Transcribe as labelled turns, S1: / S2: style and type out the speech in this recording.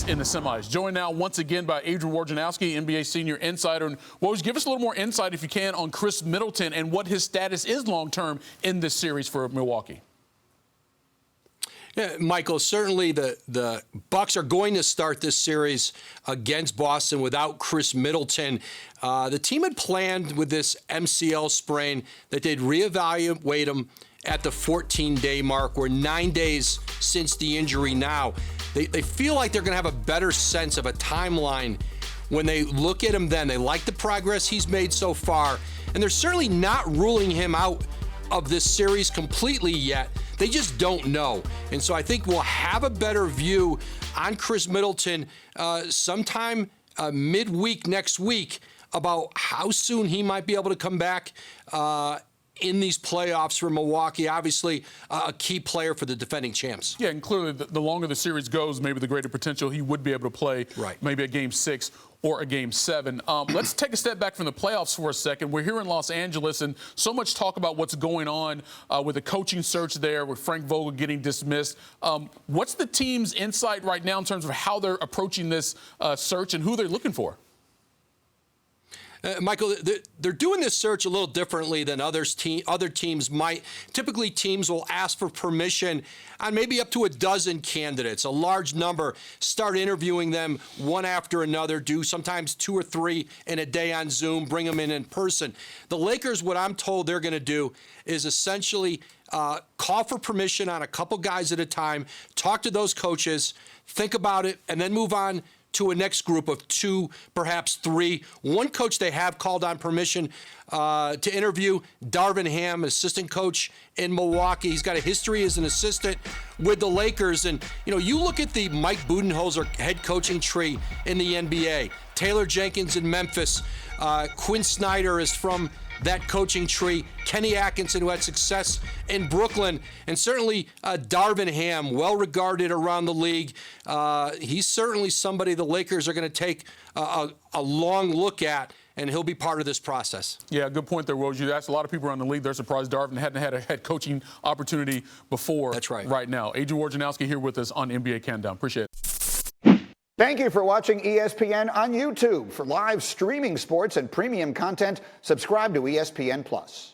S1: Bucks in the semis. Joined now once again by Adrian Wojnarowski, NBA senior insider. And Woj, give us a little more insight, if you can, on Chris Middleton and what his status is long-term in this series for Milwaukee.
S2: Yeah, Michael, certainly the Bucks are going to start this series against Boston without Chris Middleton. The team had planned with this MCL sprain that they'd reevaluate him at the 14-day mark. We're 9 days since the injury now. They feel like they're going to have a better sense of a timeline when they look at him then. They like the progress he's made so far, and they're certainly not ruling him out of this series completely yet. They just don't know. And so I think we'll have a better view on Chris Middleton sometime midweek next week about how soon he might be able to come back in these playoffs for Milwaukee. Obviously, a key player for the defending champs.
S1: Yeah, and clearly the longer the series goes, maybe the greater potential he would be able to play,
S2: right,
S1: maybe a Game 6 or a Game 7. Let's take a step back from the playoffs for a second. We're here in Los Angeles, and so much talk about what's going on with the coaching search there, with Frank Vogel getting dismissed. What's the team's insight right now in terms of how they're approaching this search and who they're looking for?
S2: Michael, they're doing this search a little differently than other teams might. Typically, teams will ask for permission on maybe up to a dozen candidates, a large number, start interviewing them one after another, do sometimes 2 or 3 in a day on Zoom, bring them in person. The Lakers, what I'm told they're going to do is essentially call for permission on a couple guys at a time, talk to those coaches, think about it, and then move on to a next group of 2, perhaps 3. One coach they have called on permission to interview, Darvin Ham, assistant coach in Milwaukee. He's got a history as an assistant with the Lakers. And, you look at the Mike Budenholzer head coaching tree in the NBA. Taylor Jenkins in Memphis. Quinn Snyder is from that coaching tree. Kenny Atkinson, who had success in Brooklyn, and certainly Darvin Ham, well regarded around the league. He's certainly somebody the Lakers are going to take a long look at, and he'll be part of this process.
S1: Yeah, good point there, Woj. You asked a lot of people around the league. They're surprised Darvin hadn't had a head coaching opportunity before.
S2: That's right.
S1: Right now. Adrian Wojnarowski here with us on NBA Countdown. Appreciate it.
S3: Thank you for watching ESPN on YouTube. For live streaming sports and premium content, subscribe to ESPN+.